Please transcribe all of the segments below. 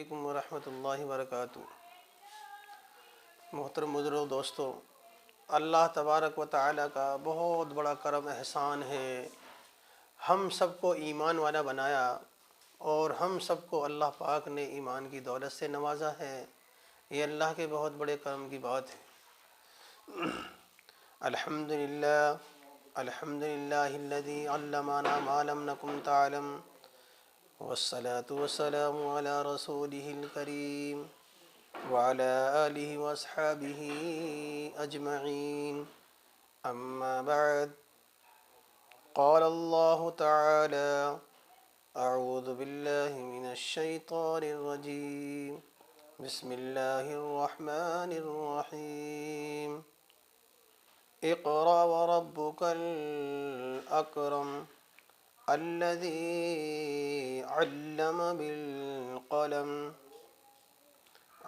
علیکم ورحمۃ اللہ وبرکاتہ۔ محترم بزرگ دوستو، اللہ تبارک و تعالیٰ کا بہت بڑا کرم احسان ہے، ہم سب کو ایمان والا بنایا اور ہم سب کو اللہ پاک نے ایمان کی دولت سے نوازا ہے۔ یہ اللہ کے بہت بڑے کرم کی بات ہے۔ الحمدللہ الذی علمنا ما لم نکن تعلم والصلاة والسلام علی رسولہ الکریم وعلی آلہ واصحابہ اجمعین، اما بعد، قال اللہ تعالی اعوذ باللہ من الشیطان الرجیم، بسم اللہ الرحمن الرحیم، اقرأ وربک الاکرم الذی علم بالقلم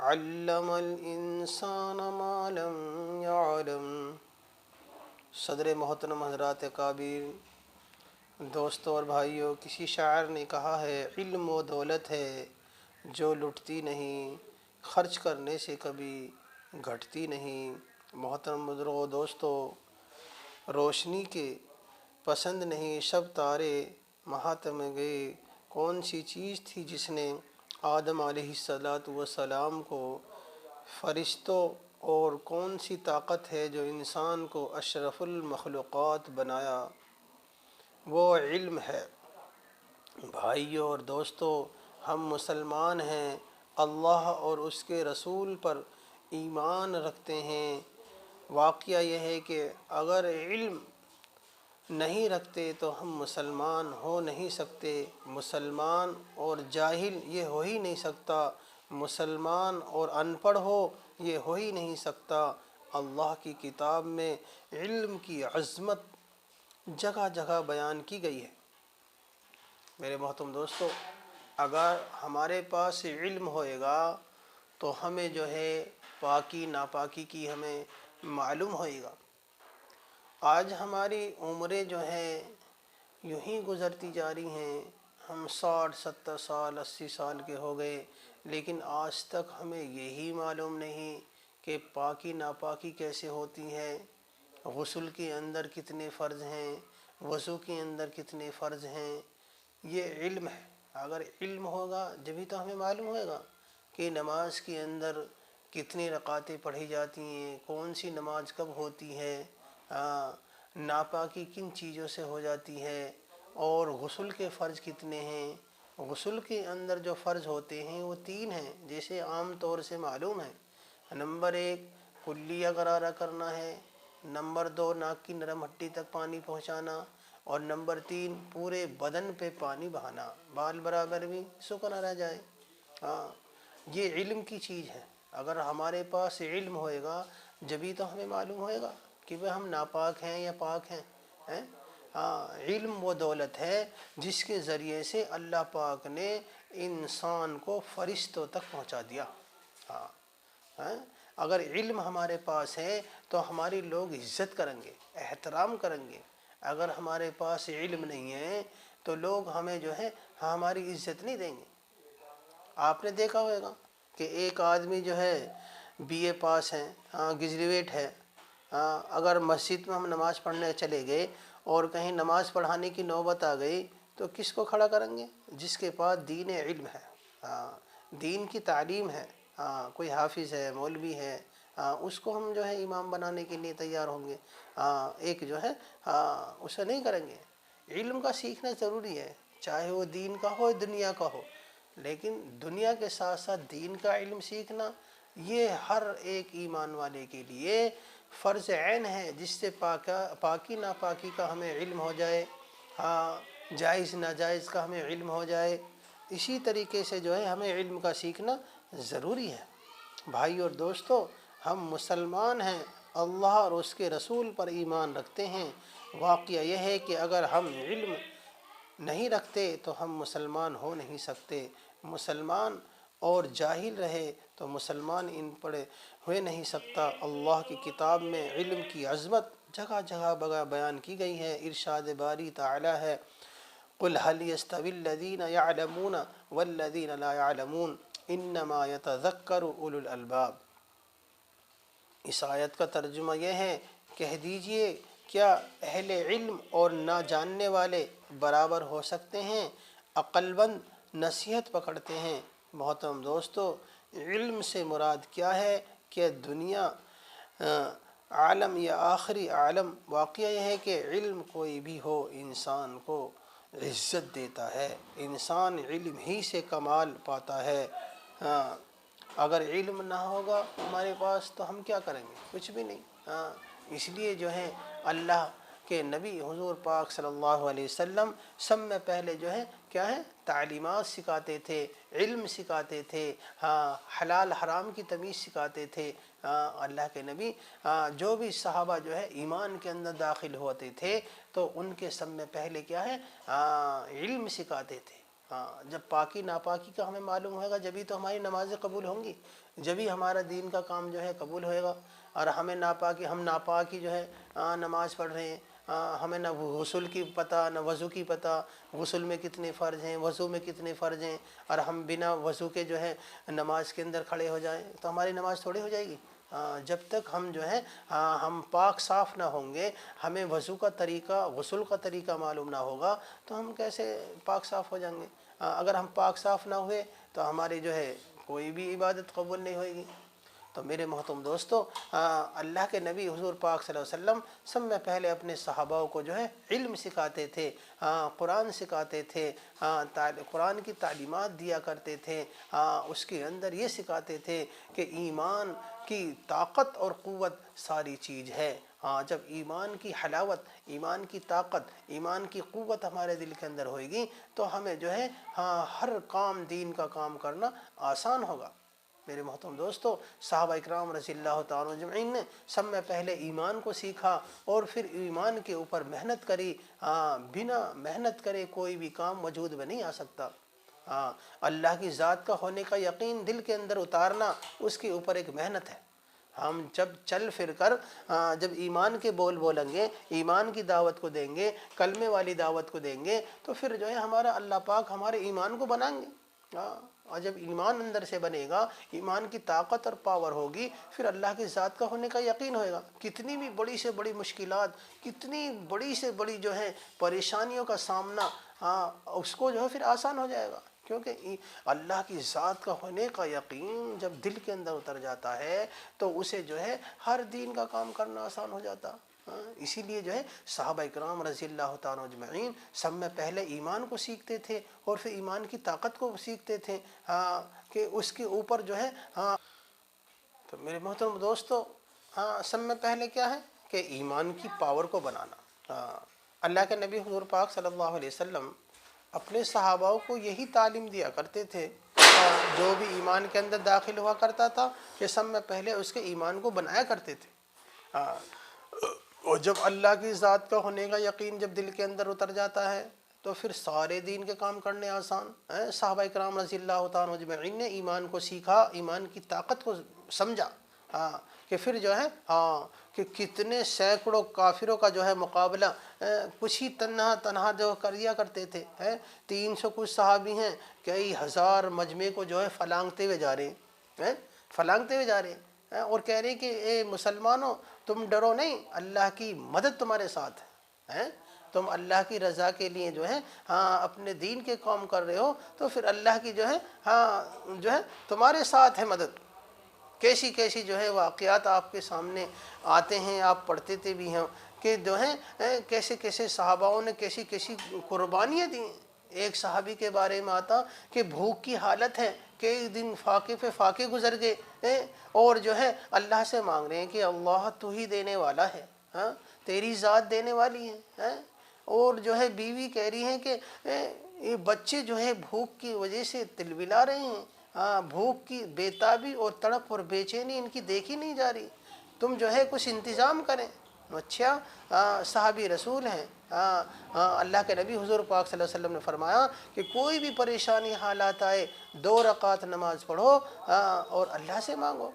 علم الانسان ما لم يعلم۔ صدر محترم حضرات کابیر، دوستوں اور بھائیوں، کسی شاعر نے کہا ہے، علم وہ دولت ہے جو لٹتی نہیں، خرچ کرنے سے کبھی گھٹتی نہیں۔ محترم بزرگوں، دوستوں، روشنی کے پسند نہیں شب تارے ماتم گئے، کون سی چیز تھی جس نے آدم علیہ السلام کو فرشتوں، اور کون سی طاقت ہے جو انسان کو اشرف المخلوقات بنایا؟ وہ علم ہے۔ بھائیوں اور دوستوں، ہم مسلمان ہیں، اللہ اور اس کے رسول پر ایمان رکھتے ہیں۔ واقعہ یہ ہے کہ اگر علم نہیں رکھتے تو ہم مسلمان ہو نہیں سکتے۔ مسلمان اور جاہل یہ ہو ہی نہیں سکتا، مسلمان اور ان پڑھ ہو یہ ہو ہی نہیں سکتا۔ اللہ کی کتاب میں علم کی عظمت جگہ جگہ بیان کی گئی ہے۔ میرے محترم دوستو، اگر ہمارے پاس علم ہوئے گا تو ہمیں جو ہے پاکی ناپاکی کی ہمیں معلوم ہوئے گا۔ آج ہماری عمریں جو ہیں یوں ہی گزرتی جا رہی ہیں، ہم 60 70 سال 80 سال کے ہو گئے، لیکن آج تک ہمیں یہی معلوم نہیں کہ پاکی ناپاکی کیسے ہوتی ہے، غسل کے اندر کتنے فرض ہیں، وضو کے اندر کتنے فرض ہیں۔ یہ علم ہے۔ اگر علم ہوگا جبھی تو ہمیں معلوم ہوئے گا کہ نماز کے اندر کتنی رکعتیں پڑھی جاتی ہیں، کون سی نماز کب ہوتی ہے، ناپاکی کن چیزوں سے ہو جاتی ہے، اور غسل کے فرض کتنے ہیں۔ غسل کے اندر جو فرض ہوتے ہیں وہ 3 ہیں، جیسے عام طور سے معلوم ہے۔ نمبر 1 کلیہ غرارہ کرنا ہے، نمبر 2 ناک کی نرم ہڈی تک پانی پہنچانا، اور نمبر 3 پورے بدن پہ پانی بہانا، بال برابر بھی سوکھ نہ رہ جائے۔ یہ علم کی چیز ہے۔ اگر ہمارے پاس علم ہوئے گا جبھی تو ہمیں معلوم ہوئے گا کہ ہم ناپاک ہیں یا پاک ہیں۔ علم وہ دولت ہے جس کے ذریعے سے اللہ پاک نے انسان کو فرشتوں تک پہنچا دیا۔ اگر علم ہمارے پاس ہے تو ہماری لوگ عزت کریں گے، احترام کریں گے۔ اگر ہمارے پاس علم نہیں ہے تو لوگ ہمیں جو ہے ہماری عزت نہیں دیں گے۔ آپ نے دیکھا ہوگا کہ ایک آدمی جو ہے بی اے پاس ہے، گریجویٹ ہے، اگر مسجد میں ہم نماز پڑھنے چلے گئے اور کہیں نماز پڑھانے کی نوبت آ گئی تو کس کو کھڑا کریں گے؟ جس کے پاس دین علم ہے، دین کی تعلیم ہے، کوئی حافظ ہے، مولوی ہے، اس کو ہم جو ہے امام بنانے کے لیے تیار ہوں گے۔ ایک جو ہے اسے نہیں کریں گے۔ علم کا سیکھنا ضروری ہے، چاہے وہ دین کا ہو دنیا کا ہو، لیکن دنیا کے ساتھ ساتھ دین کا علم سیکھنا یہ ہر ایک ایمان والے کے لیے فرض عین ہے، جس سے پاکی ناپاکی کا ہمیں علم ہو جائے، جائز ناجائز کا ہمیں علم ہو جائے۔ اسی طریقے سے جو ہے ہمیں علم کا سیکھنا ضروری ہے۔ بھائی اور دوستو، ہم مسلمان ہیں، اللہ اور اس کے رسول پر ایمان رکھتے ہیں۔ واقعہ یہ ہے کہ اگر ہم علم نہیں رکھتے تو ہم مسلمان ہو نہیں سکتے۔ مسلمان اور جاہل رہے تو مسلمان ان پڑھے ہوئے نہیں سکتا۔ اللہ کی کتاب میں علم کی عظمت جگہ جگہ بیان کی گئی ہے۔ ارشاد باری تعالی ہے، قُلْ هَلْ يَسْتَوِي الَّذِينَ يَعْلَمُونَ وَالَّذِينَ لَا يَعْلَمُونَ۔ انما یتذکر اولو الالباب۔ اس آیت کا ترجمہ یہ ہے، کہہ دیجئے کیا اہل علم اور نہ جاننے والے برابر ہو سکتے ہیں؟ عقل مند نصیحت پکڑتے ہیں۔ محترم دوستو، علم سے مراد کیا ہے کہ دنیا عالم یا آخری عالم، واقعہ یہ ہے کہ علم کوئی بھی ہو انسان کو عزت دیتا ہے، انسان علم ہی سے کمال پاتا ہے۔ اگر علم نہ ہوگا ہمارے پاس تو ہم کیا کریں گے؟ کچھ بھی نہیں۔ اس لیے جو ہے اللہ کے نبی حضور پاک صلی اللہ علیہ وسلم سب میں پہلے جو ہے کیا ہے، تعلیمات سکھاتے تھے، علم سکھاتے تھے، حلال حرام کی تمیز سکھاتے تھے۔ اللہ کے نبی جو بھی صحابہ جو ہے ایمان کے اندر داخل ہوتے تھے تو ان کے سب میں پہلے کیا ہے، علم سکھاتے تھے۔ جب پاکی ناپاکی کا ہمیں معلوم ہوگا جبھی تو ہماری نمازیں قبول ہوں گی، جبھی ہمارا دین کا کام جو ہے قبول ہوئے گا۔ اور ہمیں ہم ناپاکی جو ہے نماز پڑھ رہے ہیں، ہمیں نہ غسل کی پتہ نہ وضو کی پتہ، غسل میں کتنے فرض ہیں، وضو میں کتنے فرض ہیں، اور ہم بنا وضو کے جو ہے نماز کے اندر کھڑے ہو جائیں تو ہماری نماز تھوڑی ہو جائے گی۔ جب تک ہم جو ہے ہم پاک صاف نہ ہوں گے، ہمیں وضو کا طریقہ غسل کا طریقہ معلوم نہ ہوگا تو ہم کیسے پاک صاف ہو جائیں گے؟ اگر ہم پاک صاف نہ ہوئے تو ہماری جو ہے کوئی بھی عبادت قبول نہیں ہوئے گی۔ تو میرے محترم دوستو، اللہ کے نبی حضور پاک صلی اللہ علیہ وسلم سب میں پہلے اپنے صحابہ کو جو ہے علم سکھاتے تھے، قرآن سکھاتے تھے، قرآن کی تعلیمات دیا کرتے تھے۔ اس کے اندر یہ سکھاتے تھے کہ ایمان کی طاقت اور قوت ساری چیز ہے۔ جب ایمان کی حلاوت، ایمان کی طاقت، ایمان کی قوت ہمارے دل کے اندر ہوئے گی تو ہمیں جو ہے ہر کام دین کا کام کرنا آسان ہوگا۔ میرے محترم دوستو، صحابہ اکرام رضی اللہ تعالیٰ اجمعین نے سب میں پہلے ایمان کو سیکھا اور پھر ایمان کے اوپر محنت کری۔ بنا محنت کرے کوئی بھی کام وجود میں نہیں آ سکتا۔ اللہ کی ذات کا ہونے کا یقین دل کے اندر اتارنا اس کے اوپر ایک محنت ہے۔ ہم جب چل پھر کر جب ایمان کے بول بولیں گے، ایمان کی دعوت کو دیں گے، کلمے والی دعوت کو دیں گے تو پھر جو ہے ہمارا اللہ پاک ہمارے ایمان کو بنائیں گے۔ اور جب ایمان اندر سے بنے گا، ایمان کی طاقت اور پاور ہوگی، پھر اللہ کی ذات کا ہونے کا یقین ہوئے گا۔ کتنی بھی بڑی سے بڑی مشکلات، کتنی بڑی سے بڑی جو ہے پریشانیوں کا سامنا اس کو جو ہے پھر آسان ہو جائے گا، کیونکہ اللہ کی ذات کا ہونے کا یقین جب دل کے اندر اتر جاتا ہے تو اسے جو ہے ہر دین کا کام کرنا آسان ہو جاتا۔ اسی لیے جو ہے صحابہ اکرام رضی اللہ تعالیٰ اجمعین سب میں پہلے ایمان کو سیکھتے تھے اور پھر ایمان کی طاقت کو سیکھتے تھے کہ اس کے اوپر جو ہے تو میرے محترم دوستو، سب میں پہلے کیا ہے کہ ایمان کی پاور کو بنانا۔ اللہ کے نبی حضور پاک صلی اللہ علیہ وسلم اپنے صحابہ کو یہی تعلیم دیا کرتے تھے، جو بھی ایمان کے اندر داخل ہوا کرتا تھا کہ سب میں پہلے اس کے ایمان کو بنایا کرتے تھے۔ اور جب اللہ کی ذات کا ہونے کا یقین جب دل کے اندر اتر جاتا ہے تو پھر سارے دین کے کام کرنے آسان۔ صحابہ اکرام رضی اللہ تعالیٰ اجمعین نے ایمان کو سیکھا، ایمان کی طاقت کو سمجھا کہ پھر جو ہے کہ کتنے سینکڑوں کافروں کا جو ہے مقابلہ کچھ ہی تنہا جو کریا کرتے تھے۔ 300 کچھ صحابی ہیں، کئی ہزار مجمع کو جو ہے پھلانگتے ہوئے جا رہے ہیں اور کہہ رہے ہیں کہ اے مسلمانوں، تم ڈرو نہیں، اللہ کی مدد تمہارے ساتھ ہے۔ تم اللہ کی رضا کے لیے جو ہے اپنے دین کے کام کر رہے ہو تو پھر اللہ کی جو ہے تمہارے ساتھ ہے مدد۔ کیسی کیسی جو ہے واقعات آپ کے سامنے آتے ہیں، آپ پڑھتے تھے بھی ہیں کہ جو ہے کیسے کیسے صحاباؤں نے کیسی کیسی قربانیاں دی۔ ایک صحابی کے بارے میں آتا کہ بھوک کی حالت ہے، کئی دن فاقے پہ فاقے گزر گئے اور جو ہے اللہ سے مانگ رہے ہیں کہ اللہ تو ہی دینے والا ہے، تیری ذات دینے والی ہے۔ اور جو ہے بیوی کہہ رہی ہیں کہ یہ بچے جو ہے بھوک کی وجہ سے تلبلا رہے ہیں، بھوک کی بےتابی اور تڑپ اور بے چینی ان کی دیکھی نہیں جا رہی، تم جو ہے کچھ انتظام کریں۔ اچھا، صحابی رسول ہیں، اللہ کے نبی حضور پاک صلی اللہ علیہ وسلم نے فرمایا کہ کوئی بھی پریشانی حالات آئے 2 رکعت نماز پڑھو اور اللہ سے مانگو۔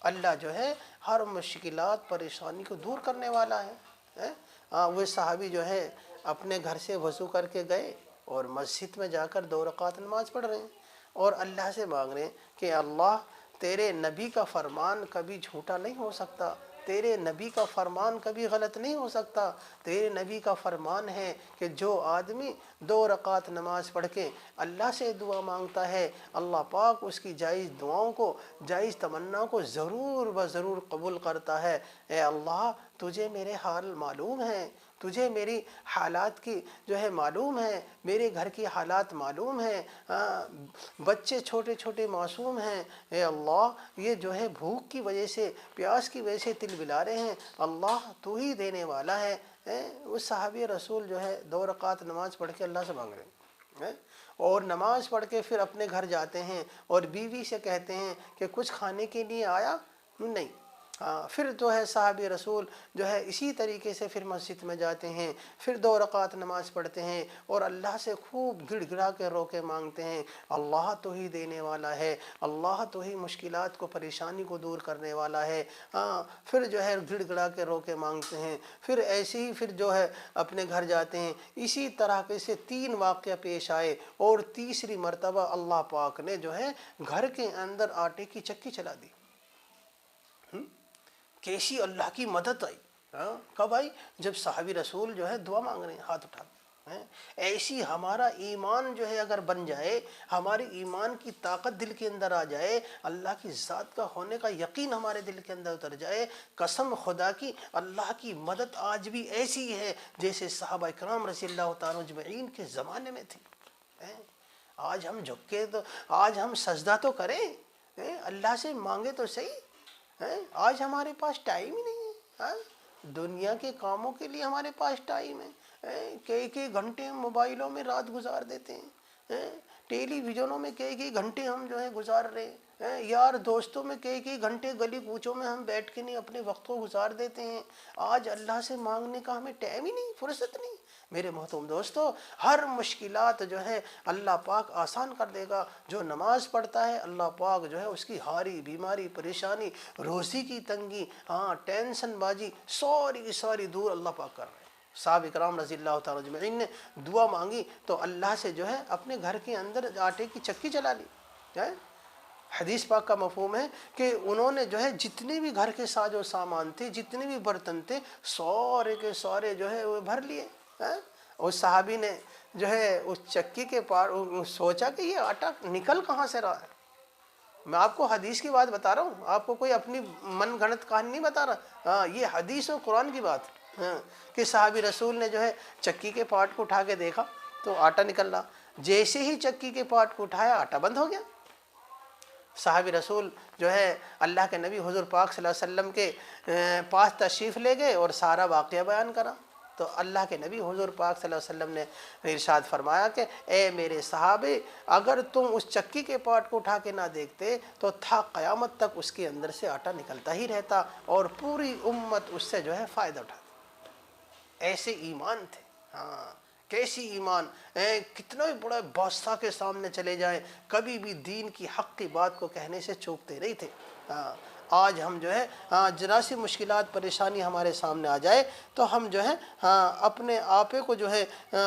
اللہ جو ہے ہر مشکلات پریشانی کو دور کرنے والا ہے۔ وہ صحابی جو ہے اپنے گھر سے وضو کر کے گئے اور مسجد میں جا کر 2 رکعت نماز پڑھ رہے ہیں۔ اور اللہ سے مانگ رہے ہیں کہ اللہ تیرے نبی کا فرمان کبھی جھوٹا نہیں ہو سکتا، تیرے نبی کا فرمان کبھی غلط نہیں ہو سکتا۔ تیرے نبی کا فرمان ہے کہ جو آدمی 2 رکعت نماز پڑھ کے اللہ سے دعا مانگتا ہے، اللہ پاک اس کی جائز دعاؤں کو، جائز تمنا کو ضرور ضرور قبول کرتا ہے۔ اے اللہ تجھے میرے حال معلوم ہیں، تجھے میری حالات کی جو ہے معلوم ہے، میرے گھر کی حالات معلوم ہیں، بچے چھوٹے چھوٹے معصوم ہیں، اے اللہ یہ جو ہے بھوک کی وجہ سے، پیاس کی وجہ سے تل بلا رہے ہیں، اللہ تو ہی دینے والا ہے۔ اس صحابی رسول جو ہے 2 رکعت نماز پڑھ کے اللہ سے مانگ رہے ہیں، اور نماز پڑھ کے پھر اپنے گھر جاتے ہیں اور بیوی سے کہتے ہیں کہ کچھ کھانے کے لیے آیا نہیں۔ پھر جو ہے صحابی رسول جو ہے اسی طریقے سے پھر مسجد میں جاتے ہیں، پھر 2 رکعت نماز پڑھتے ہیں اور اللہ سے خوب گڑ گڑا کے رو کے مانگتے ہیں، اللہ تو ہی دینے والا ہے، اللہ تو ہی مشکلات کو، پریشانی کو دور کرنے والا ہے۔ پھر جو ہے گڑ گڑا کے رو کے مانگتے ہیں، پھر ایسے ہی پھر جو ہے اپنے گھر جاتے ہیں۔ اسی طرح کے سے 3 واقعہ پیش آئے اور تیسری مرتبہ اللہ پاک نے جو ہے گھر کے اندر آٹے کی چکی چلا دی۔ کیسی اللہ کی مدد آئی، کب آئی؟ جب صحابی رسول جو ہے دعا مانگ رہے ہیں ہاتھ اٹھا۔ ایسی ہمارا ایمان جو ہے اگر بن جائے، ہماری ایمان کی طاقت دل کے اندر آ جائے، اللہ کی ذات کا ہونے کا یقین ہمارے دل کے اندر اتر جائے، قسم خدا کی اللہ کی مدد آج بھی ایسی ہے جیسے صحابہ کرام رضی اللہ تعالیٰ اجمعین کے زمانے میں تھی۔ آج ہم جھکے تو، آج ہم سجدہ تو کریں، اللہ سے مانگے تو صحیح۔ آج ہمارے پاس ٹائم ہی نہیں ہے، دنیا کے کاموں کے لیے ہمارے پاس ٹائم ہے، کئی گھنٹے ہم موبائلوں میں رات گزار دیتے ہیں، ٹیلی ویژنوں میں کئی گھنٹے ہم جو ہے گزار رہے ہیں، یار دوستوں میں کئی گھنٹے گلی کوچوں میں ہم بیٹھ کے نہیں اپنے وقت کو گزار دیتے ہیں۔ آج اللہ سے مانگنے کا ہمیں ٹائم ہی نہیں، فرصت نہیں۔ میرے محترم دوستو، ہر مشکلات جو ہے اللہ پاک آسان کر دے گا۔ جو نماز پڑھتا ہے اللہ پاک جو ہے اس کی ہاری بیماری، پریشانی، روزی کی تنگی، ٹینشن بازی ساری دور اللہ پاک کر رہے ہیں۔ صحابہ کرام رضی اللہ تعالیٰ اجمعین نے دعا مانگی تو اللہ سے جو ہے اپنے گھر کے اندر آٹے کی چکی چلا لی۔ حدیث پاک کا مفہوم ہے کہ انہوں نے جو ہے جتنے بھی گھر کے ساز و سامان تھے، جتنے بھی برتن تھے، سارے کے سارے جو ہے وہ بھر لیے۔ اس صحابی نے جو ہے اس چکی کے پار سوچا کہ یہ آٹا نکل کہاں سے رہا ہے۔ میں آپ کو حدیث کی بات بتا رہا ہوں، آپ کو کوئی اپنی من گھڑت کہانی نہیں بتا رہا، یہ حدیث و قرآن کی بات کہ صحابی رسول نے جو ہے چکی کے پارٹ کو اٹھا کے دیکھا تو آٹا نکل رہا، جیسے ہی چکی کے پارٹ کو اٹھایا آٹا بند ہو گیا۔ صحابی رسول جو ہے اللہ کے نبی حضور پاک صلی اللہ علیہ وسلم کے پاس تشریف لے گئے اور سارا واقعہ بیان کرا تو اللہ کے نبی حضور پاک صلی اللہ علیہ وسلم نے ارشاد فرمایا کہ اے میرے صحابے، اگر تم اس چکی کے پارٹ کو اٹھا کے نہ دیکھتے تو تھا قیامت تک اس کے اندر سے آٹا نکلتا ہی رہتا اور پوری امت اس سے جو ہے فائدہ اٹھاتی۔ ایسے ایمان تھے، کیسی ایمان، کتنا بھی بڑا بادشاہ کے سامنے چلے جائیں کبھی بھی دین کی حق کی بات کو کہنے سے چوکتے نہیں تھے۔ آج ہم جو ہے ذرا سی مشکلات پریشانی ہمارے سامنے آ جائے تو ہم جو ہے اپنے آپے کو جو ہے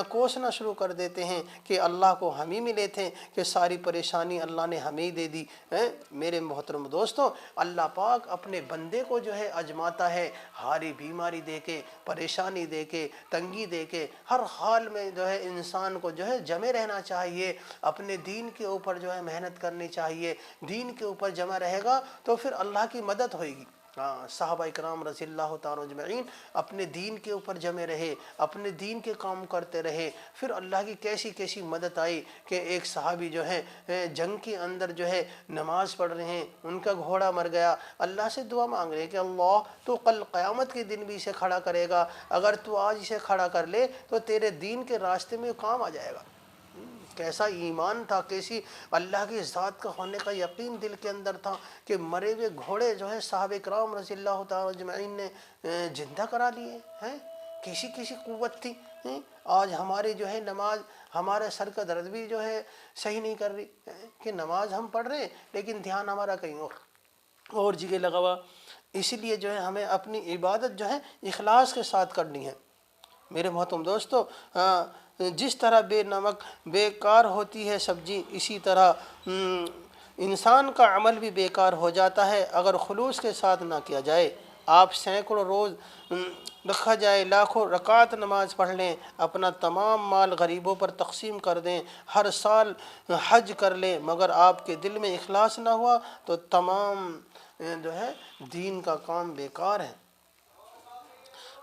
کوسنا شروع کر دیتے ہیں کہ اللہ کو ہم ہی ملے تھے کہ ساری پریشانی اللہ نے ہمیں ہی دے دی۔ میرے محترم دوستوں، اللہ پاک اپنے بندے کو جو ہے آزماتا ہے، ہاری بیماری دے کے، پریشانی دے کے، تنگی دے کے۔ ہر حال میں جو ہے انسان کو جو ہے جمے رہنا چاہیے، اپنے دین کے اوپر جو ہے محنت کرنی چاہیے۔ دین کے اوپر جمع رہے گا تو پھر اللہ کی مدد ہوئے گی۔ صحابہ کرام رضی اللہ تعالیٰ اجمعین اپنے دین کے اوپر جمے رہے، اپنے دین کے کام کرتے رہے، پھر اللہ کی کیسی کیسی مدد آئی کہ ایک صحابی جو ہے جنگ کے اندر جو ہے نماز پڑھ رہے ہیں، ان کا گھوڑا مر گیا، اللہ سے دعا مانگ رہے ہیں کہ اللہ تو کل قیامت کے دن بھی اسے کھڑا کرے گا، اگر تو آج اسے کھڑا کر لے تو تیرے دین کے راستے میں کام آ جائے گا۔ کیسا ایمان تھا، کیسی اللہ کی ذات کا ہونے کا یقین دل کے اندر تھا کہ مرے ہوئے گھوڑے جو ہے صحابہ کرام رضی اللہ تعالیٰ اجمعین نے زندہ کرا لیے ہیں۔ کیسی قوت تھی۔ آج ہماری جو ہے نماز، ہمارے سر کا درد بھی جو ہے صحیح نہیں کر رہی کہ نماز ہم پڑھ رہے ہیں لیکن دھیان ہمارا کہیں اور جگہ لگا ہوا۔ اس لیے جو ہے ہمیں اپنی عبادت جو ہے اخلاص کے ساتھ کرنی ہے۔ میرے محترم دوستو، جس طرح بے نمک بیکار ہوتی ہے سبزی، اسی طرح انسان کا عمل بھی بیکار ہو جاتا ہے اگر خلوص کے ساتھ نہ کیا جائے۔ آپ سینکڑوں روز رکھا جائے لاکھوں رکعت نماز پڑھ لیں، اپنا تمام مال غریبوں پر تقسیم کر دیں، ہر سال حج کر لیں، مگر آپ کے دل میں اخلاص نہ ہوا تو تمام جو ہے دین کا کام بیکار ہے۔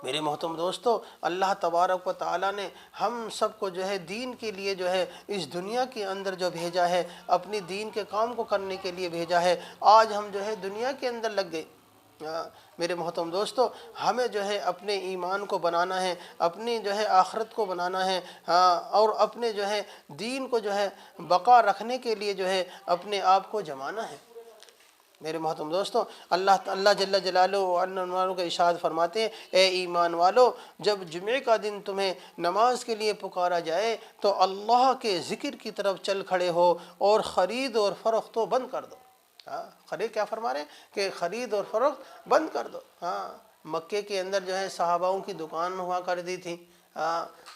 میرے محترم دوستو، اللہ تبارک و تعالیٰ نے ہم سب کو جو ہے دین کے لیے جو ہے اس دنیا کے اندر جو بھیجا ہے، اپنی دین کے کام کو کرنے کے لیے بھیجا ہے۔ آج ہم جو ہے دنیا کے اندر لگ گئے۔ میرے محترم دوستو، ہمیں جو ہے اپنے ایمان کو بنانا ہے، اپنی جو ہے آخرت کو بنانا ہے، اور اپنے جو ہے دین کو جو ہے بقا رکھنے کے لیے جو ہے اپنے آپ کو جمانا ہے۔ میرے محترم دوستو، اللہ جل جلالہ و عز والوں کا ارشاد فرماتے ہیں، اے ایمان والو، جب جمعے کا دن تمہیں نماز کے لیے پکارا جائے تو اللہ کے ذکر کی طرف چل کھڑے ہو اور خرید اور فروخت تو بند کر دو۔ خرید کیا فرما رہے ہیں کہ خرید اور فروخت بند کر دو۔ مکے کے اندر جو ہے صحاباؤں کی دکان ہوا کرتی تھی،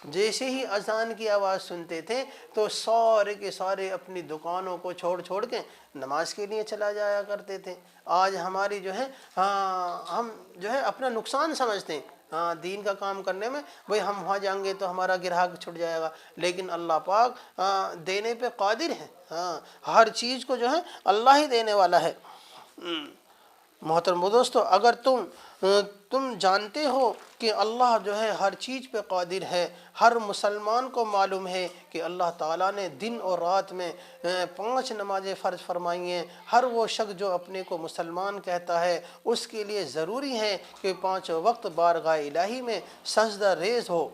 جیسے ہی اذان کی آواز سنتے تھے تو سارے کے سارے اپنی دکانوں کو چھوڑ کے نماز کے لیے چلا جایا کرتے تھے۔ آج ہماری جو ہے ہم جو ہے اپنا نقصان سمجھتے ہیں دین کا کام کرنے میں، بھئی ہم وہاں جائیں گے تو ہمارا گراہک چھٹ جائے گا، لیکن اللہ پاک دینے پہ قادر ہے۔ ہر چیز کو جو ہے اللہ ہی دینے والا ہے۔ محترم دوستو، اگر تم جانتے ہو کہ اللہ جو ہے ہر چیز پہ قادر ہے، ہر مسلمان کو معلوم ہے کہ اللہ تعالیٰ نے دن اور رات میں 5 نمازیں فرض فرمائی ہیں۔ ہر وہ شخص جو اپنے کو مسلمان کہتا ہے اس کے لیے ضروری ہے کہ 5 وقت بارگاہ الہی میں سجدہ ریز ہو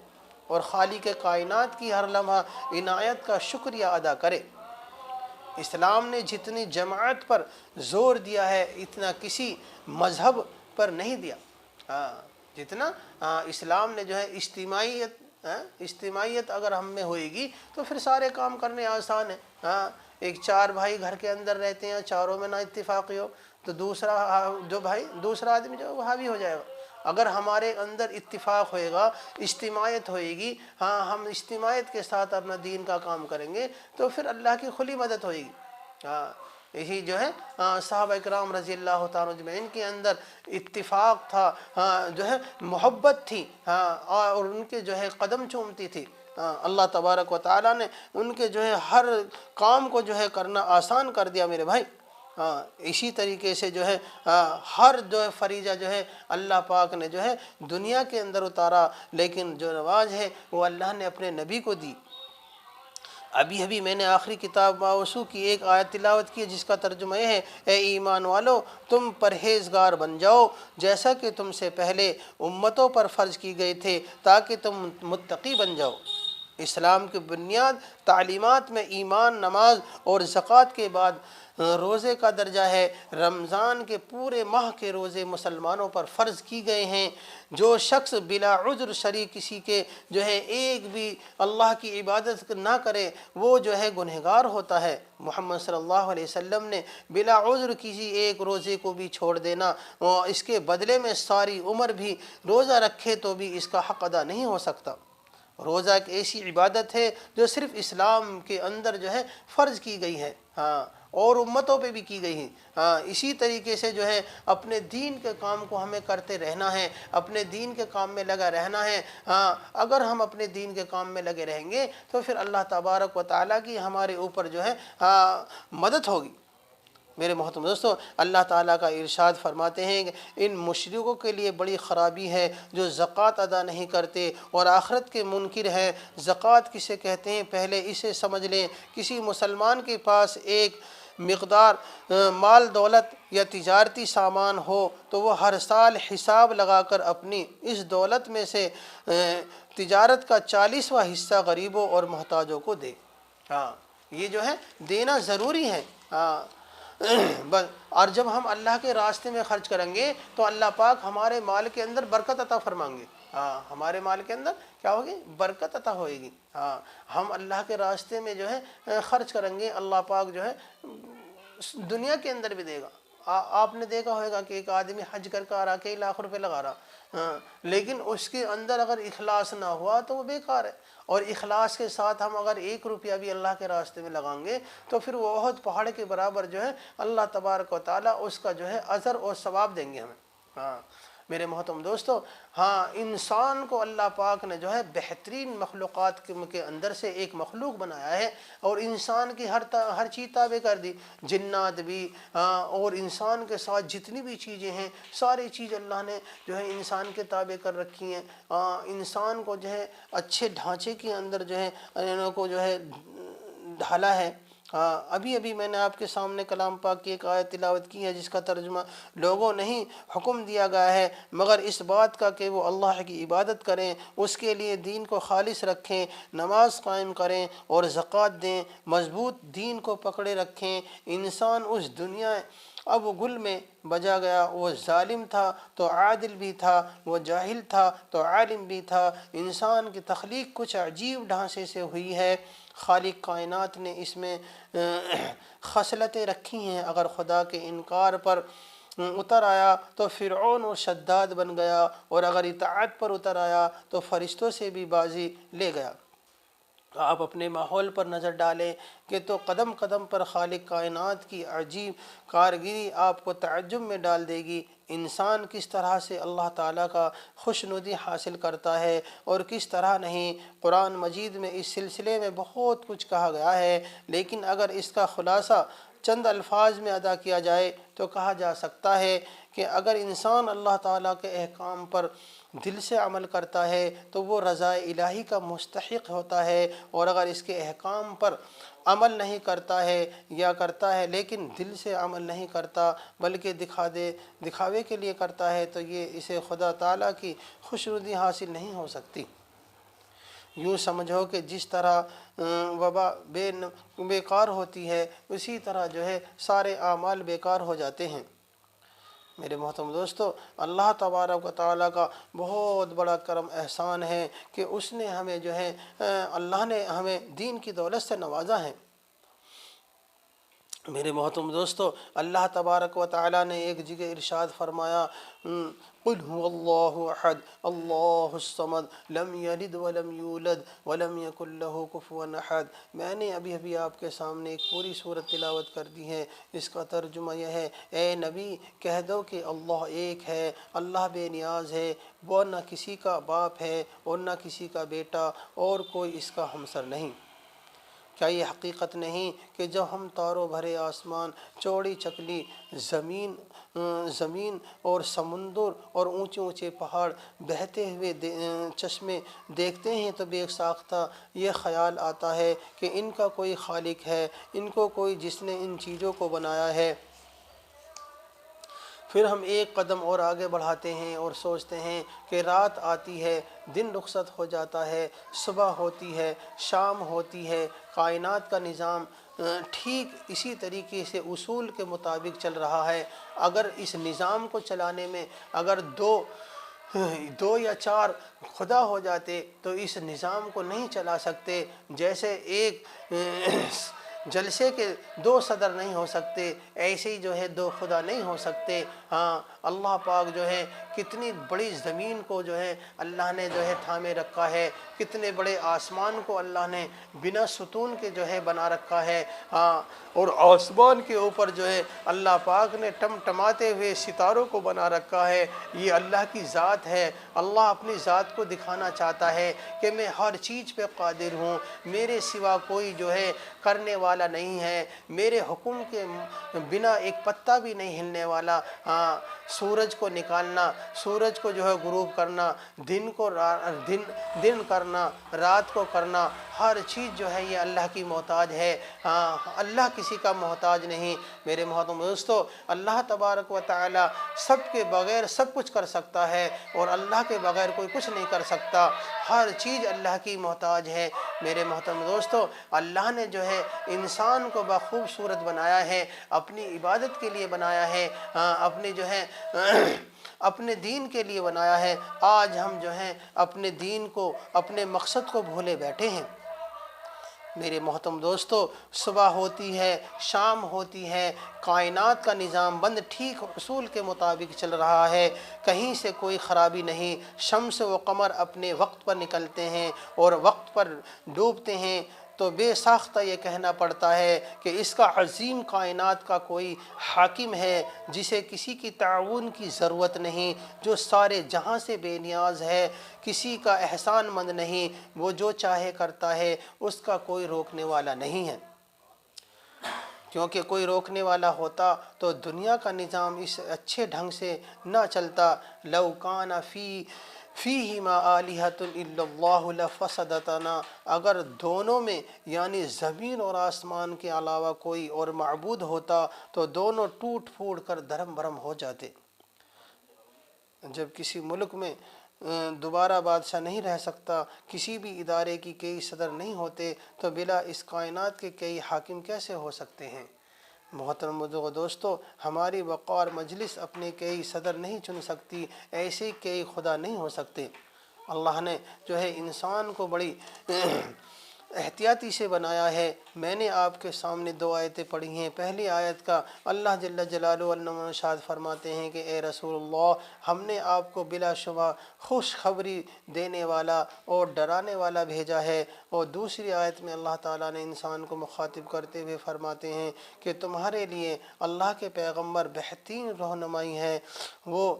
اور خالق کائنات کی ہر لمحہ عنایت کا شکریہ ادا کرے۔ اسلام نے جتنی جماعت پر زور دیا ہے اتنا کسی مذہب پر نہیں دیا۔ جتنا اسلام نے جو ہے اجتماعیت اگر ہم میں ہوئے گی تو پھر سارے کام کرنے آسان ہیں۔ ایک 4 بھائی گھر کے اندر رہتے ہیں، چاروں میں نہ اتفاقی ہو تو دوسرا آدمی جو ہے وہ حاوی ہو جائے گا۔ اگر ہمارے اندر اتفاق ہوئے گا، اجتماعیت ہوئے گی، ہم اجتماعیت کے ساتھ اپنا دین کا کام کریں گے تو پھر اللہ کی کھلی مدد ہوئے گی۔ یہی جو ہے صحابہ اکرام رضی اللہ تعالیٰ اجمعین کے اندر اتفاق تھا، جو ہے محبت تھی، اور ان کے جو ہے قدم چومتی تھی۔ اللہ تبارک و تعالیٰ نے ان کے جو ہے ہر کام کو جو ہے کرنا آسان کر دیا میرے بھائی۔ اسی طریقے سے جو ہے ہر جو ہے فریضہ جو ہے اللہ پاک نے جو ہے دنیا کے اندر اتارا، لیکن جو نماز ہے وہ اللہ نے اپنے نبی کو دی۔ ابھی میں نے آخری کتاب باوسو کی ایک آیت تلاوت کی جس کا ترجمہ یہ ہے، اے ایمان والو، تم پرہیزگار بن جاؤ جیسا کہ تم سے پہلے امتوں پر فرض کی گئے تھے تاکہ تم متقی بن جاؤ۔ اسلام کی بنیاد تعلیمات میں ایمان، نماز اور زکوٰۃ کے بعد روزے کا درجہ ہے۔ رمضان کے پورے ماہ کے روزے مسلمانوں پر فرض کی گئے ہیں۔ جو شخص بلا عذر شریک کسی کے جو ہے ایک بھی اللہ کی عبادت نہ کرے وہ جو ہے گنہگار ہوتا ہے۔ محمد صلی اللہ علیہ وسلم نے بلا عذر کسی ایک روزے کو بھی چھوڑ دینا اور اس کے بدلے میں ساری عمر بھی روزہ رکھے تو بھی اس کا حق ادا نہیں ہو سکتا۔ روزہ ایک ایسی عبادت ہے جو صرف اسلام کے اندر جو ہے فرض کی گئی ہے، اور امتوں پہ بھی کی گئی ہے۔ اسی طریقے سے جو ہے اپنے دین کے کام کو ہمیں کرتے رہنا ہے، اپنے دین کے کام میں لگا رہنا ہے۔ اگر ہم اپنے دین کے کام میں لگے رہیں گے تو پھر اللہ تبارک و تعالیٰ کی ہمارے اوپر جو ہے مدد ہوگی۔ میرے محترم دوستو، اللہ تعالیٰ کا ارشاد فرماتے ہیں کہ ان مشرکوں کے لیے بڑی خرابی ہے جو زکوٰۃ ادا نہیں کرتے اور آخرت کے منکر ہیں۔ زکوٰۃ کسے کہتے ہیں پہلے اسے سمجھ لیں۔ کسی مسلمان کے پاس ایک مقدار مال دولت یا تجارتی سامان ہو تو وہ ہر سال حساب لگا کر اپنی اس دولت میں سے تجارت کا 40واں حصہ غریبوں اور محتاجوں کو دے۔ یہ جو ہے دینا ضروری ہے۔ بس، اور جب ہم اللہ کے راستے میں خرچ کریں گے تو اللہ پاک ہمارے مال کے اندر برکت عطا فرمائیں گے۔ ہمارے مال کے اندر کیا ہوگی؟ برکت عطا ہوئے گی۔ ہم اللہ کے راستے میں جو ہے خرچ کریں گے، اللہ پاک جو ہے دنیا کے اندر بھی دے گا آپ نے دیکھا ہوگا کہ ایک آدمی حج کر کے آ رہا کئی لاکھ روپے لگا رہا، لیکن اس کے اندر اگر اخلاص نہ ہوا تو وہ بیکار ہے۔ اور اخلاص کے ساتھ ہم اگر 1 روپیہ بھی اللہ کے راستے میں لگائیں گے تو پھر وہ احد پہاڑ کے برابر جو ہے اللہ تبارک و تعالیٰ اس کا جو ہے اجر اور ثواب دیں گے ہمیں۔ ہاں میرے محترم دوستو، ہاں انسان کو اللہ پاک نے جو ہے بہترین مخلوقات کے اندر سے ایک مخلوق بنایا ہے، اور انسان کی ہر چیز تابع کر دی، جنات بھی، اور انسان کے ساتھ جتنی بھی چیزیں ہیں ساری چیز اللہ نے جو ہے انسان کے تابع کر رکھی ہیں۔ انسان کو جو ہے اچھے ڈھانچے کے اندر جو ہے انہوں کو جو ہے ڈھالا ہے۔ ابھی میں نے آپ کے سامنے کلام پاک کی ایک آیت تلاوت کی ہے جس کا ترجمہ لوگوں نہیں حکم دیا گیا ہے مگر اس بات کا کہ وہ اللہ کی عبادت کریں، اس کے لیے دین کو خالص رکھیں، نماز قائم کریں اور زکوٰۃ دیں، مضبوط دین کو پکڑے رکھیں۔ انسان اس دنیا اب وہ گل میں بجا گیا، وہ ظالم تھا تو عادل بھی تھا، وہ جاہل تھا تو عالم بھی تھا۔ انسان کی تخلیق کچھ عجیب ڈھانچے سے ہوئی ہے، خالق کائنات نے اس میں خصلتیں رکھی ہیں۔ اگر خدا کے انکار پر اتر آیا تو فرعون و شداد بن گیا، اور اگر اطاعت پر اتر آیا تو فرشتوں سے بھی بازی لے گیا۔ آپ اپنے ماحول پر نظر ڈالیں کہ تو قدم قدم پر خالق کائنات کی عجیب کارگری آپ کو تعجب میں ڈال دے گی۔ انسان کس طرح سے اللہ تعالیٰ کا خوشنودی حاصل کرتا ہے اور کس طرح نہیں۔ قرآن مجید میں اس سلسلے میں بہت کچھ کہا گیا ہے، لیکن اگر اس کا خلاصہ چند الفاظ میں ادا کیا جائے تو کہا جا سکتا ہے کہ اگر انسان اللہ تعالیٰ کے احکام پر دل سے عمل کرتا ہے تو وہ رضا الہی کا مستحق ہوتا ہے، اور اگر اس کے احکام پر عمل نہیں کرتا ہے یا کرتا ہے لیکن دل سے عمل نہیں کرتا بلکہ دکھاوے کے لیے کرتا ہے تو یہ اسے خدا تعالیٰ کی خوشنودی حاصل نہیں ہو سکتی۔ یوں سمجھو کہ جس طرح وبا بیکار ہوتی ہے اسی طرح جو ہے سارے اعمال بیکار ہو جاتے ہیں۔ میرے محترم دوستو، اللہ تبارک و تعالیٰ کا بہت بڑا کرم احسان ہے کہ اس نے ہمیں جو ہے اللہ نے ہمیں دین کی دولت سے نوازا ہے۔ میرے محترم دوستو، اللہ تبارک و تعالیٰ نے ایک جگہ ارشاد فرمایا، قل هو اللہ احد اللہ الصمد لم یلد ولم یولد ولم یکن له کفوا احد۔ میں نے ابھی آپ کے سامنے ایک پوری سورت تلاوت کر دی ہے، اس کا ترجمہ یہ ہے، اے نبی کہہ دو کہ اللہ ایک ہے، اللہ بے نیاز ہے، وہ نہ کسی کا باپ ہے اور نہ کسی کا بیٹا، اور کوئی اس کا ہمسر نہیں۔ کیا یہ حقیقت نہیں کہ جب ہم تاروں بھرے آسمان، چوڑی چکلی زمین اور سمندر اور اونچے اونچے پہاڑ، بہتے ہوئے چشمے دیکھتے ہیں تو بے ساختہ یہ خیال آتا ہے کہ ان کا کوئی خالق ہے، ان کو کوئی جس نے ان چیزوں کو بنایا ہے۔ پھر ہم ایک قدم اور آگے بڑھاتے ہیں اور سوچتے ہیں کہ رات آتی ہے، دن رخصت ہو جاتا ہے، صبح ہوتی ہے، شام ہوتی ہے، کائنات کا نظام ٹھیک اسی طریقے سے اصول کے مطابق چل رہا ہے۔ اگر اس نظام کو چلانے میں اگر دو یا چار خدا ہو جاتے تو اس نظام کو نہیں چلا سکتے، جیسے ایک جلسے کے 2 صدر نہیں ہو سکتے، ایسے ہی جو ہے 2 خدا نہیں ہو سکتے۔ ہاں اللہ پاک جو ہے کتنی بڑی زمین کو جو ہے اللہ نے جو ہے تھامے رکھا ہے، کتنے بڑے آسمان کو اللہ نے بنا ستون کے جو ہے بنا رکھا ہے۔ ہاں اور آسمان کے اوپر جو ہے اللہ پاک نے ٹمٹماتے ہوئے ستاروں کو بنا رکھا ہے۔ یہ اللہ کی ذات ہے۔ اللہ اپنی ذات کو دکھانا چاہتا ہے کہ میں ہر چیز پہ قادر ہوں، میرے سوا کوئی جو ہے کرنے والا نہیں ہے، میرے حکم کے بنا ایک پتا بھی نہیں ہلنے والا۔ ہاں سورج کو نکالنا، سورج کو جو ہے غروب کرنا، دن کرنا، رات کو کرنا، ہر چیز جو ہے یہ اللہ کی محتاج ہے۔ ہاں اللہ کسی کا محتاج نہیں۔ میرے محترم دوستو، اللہ تبارک و تعالی سب کے بغیر سب کچھ کر سکتا ہے اور اللہ کے بغیر کوئی کچھ نہیں کر سکتا، ہر چیز اللہ کی محتاج ہے۔ میرے محترم دوستو، اللہ نے جو ہے انسان کو بخوبصورت بنایا ہے، اپنی عبادت کے لیے بنایا ہے، اپنی جو ہے اپنے دین کے لیے بنایا ہے۔ آج ہم جو ہیں اپنے دین کو، اپنے مقصد کو بھولے بیٹھے ہیں۔ میرے محترم دوستو، صبح ہوتی ہے، شام ہوتی ہے، کائنات کا نظام بند ٹھیک اصول کے مطابق چل رہا ہے، کہیں سے کوئی خرابی نہیں۔ شمس و قمر اپنے وقت پر نکلتے ہیں اور وقت پر ڈوبتے ہیں، تو بے ساختہ یہ کہنا پڑتا ہے کہ اس کا عظیم کائنات کا کوئی حاکم ہے جسے کسی کی تعاون کی ضرورت نہیں، جو سارے جہاں سے بے نیاز ہے، کسی کا احسان مند نہیں، وہ جو چاہے کرتا ہے، اس کا کوئی روکنے والا نہیں ہے۔ کیونکہ کوئی روکنے والا ہوتا تو دنیا کا نظام اس اچھے ڈھنگ سے نہ چلتا۔ لو کان فیہما آلہۃ الا اللہ لفسدتا، اگر دونوں میں یعنی زمین اور آسمان کے علاوہ کوئی اور معبود ہوتا تو دونوں ٹوٹ پھوٹ کر دھرم بھرم ہو جاتے۔ جب کسی ملک میں دوبارہ بادشاہ نہیں رہ سکتا، کسی بھی ادارے کی کئی صدر نہیں ہوتے، تو بلا اس کائنات کے کئی حاکم کیسے ہو سکتے ہیں؟ محترم دوستو، ہماری وقار مجلس اپنے کئی صدر نہیں چن سکتی، ایسے کئی خدا نہیں ہو سکتے۔ اللہ نے جو ہے انسان کو بڑی احتیاطی سے بنایا ہے۔ میں نے آپ کے سامنے دو آیتیں پڑھی ہیں۔ پہلی آیت کا اللہ جل جلالہ ارشاد فرماتے ہیں کہ اے رسول اللہ، ہم نے آپ کو بلا شبہ خوشخبری دینے والا اور ڈرانے والا بھیجا ہے۔ اور دوسری آیت میں اللہ تعالیٰ نے انسان کو مخاطب کرتے ہوئے فرماتے ہیں کہ تمہارے لیے اللہ کے پیغمبر بہترین رہنمائی ہے۔ وہ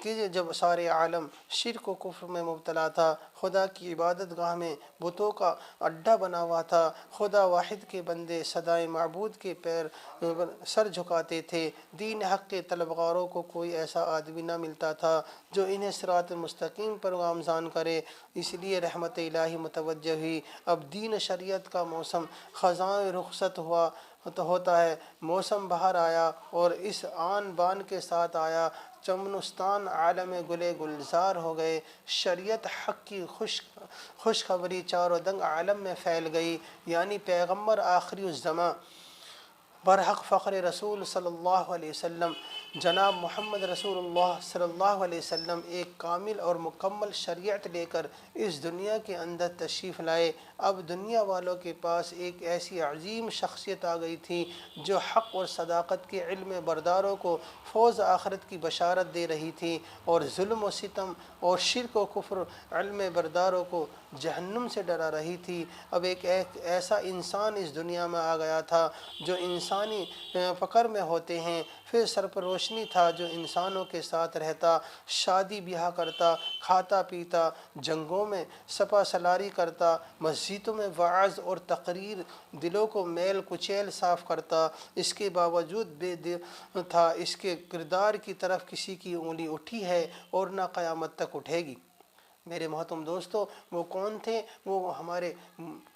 کہ جب سارے عالم شرک و کفر میں مبتلا تھا، خدا کی عبادت گاہ میں بتوں کا اڈا بنا ہوا تھا، خدا واحد کے بندے صدائے معبود کے پیر سر جھکاتے تھے، دین حق کے طلبگاروں کو کوئی ایسا آدمی نہ ملتا تھا جو انہیں صراط مستقیم پر گامزن کرے۔ اس لیے رحمت الہی متوجہ ہوئی۔ اب دین شریعت کا موسم خزاں رخصت ہوتا ہے، موسم بہار آیا اور اس آن بان کے ساتھ آیا، چمنستان عالم گلے گلزار ہو گئے، شریعت حق کی خوشخبری چاروں دنگ عالم میں پھیل گئی، یعنی پیغمبر آخری الزماں برحق فخر رسول صلی اللہ علیہ وسلم جناب محمد رسول اللہ صلی اللہ علیہ وسلم ایک کامل اور مکمل شریعت لے کر اس دنیا کے اندر تشریف لائے۔ اب دنیا والوں کے پاس ایک ایسی عظیم شخصیت آ گئی تھی جو حق اور صداقت کے علم برداروں کو فوز آخرت کی بشارت دے رہی تھی، اور ظلم و ستم اور شرک و کفر علم برداروں کو جہنم سے ڈرا رہی تھی۔ اب ایک ایسا انسان اس دنیا میں آ گیا تھا جو انسانی فکر میں ہوتے ہیں، پھر سرپروشنی تھا جو انسانوں کے ساتھ رہتا، شادی بیاہ کرتا، کھاتا پیتا، جنگوں میں سپہ سالاری کرتا، مسجدوں میں وعظ اور تقریر، دلوں کو میل کچیل صاف کرتا۔ اس کے باوجود بے دل تھا، اس کے کردار کی طرف کسی کی انگلی اٹھی ہے اور نہ قیامت تک اٹھے گی۔ میرے محترم دوستو، وہ کون تھے؟ وہ ہمارے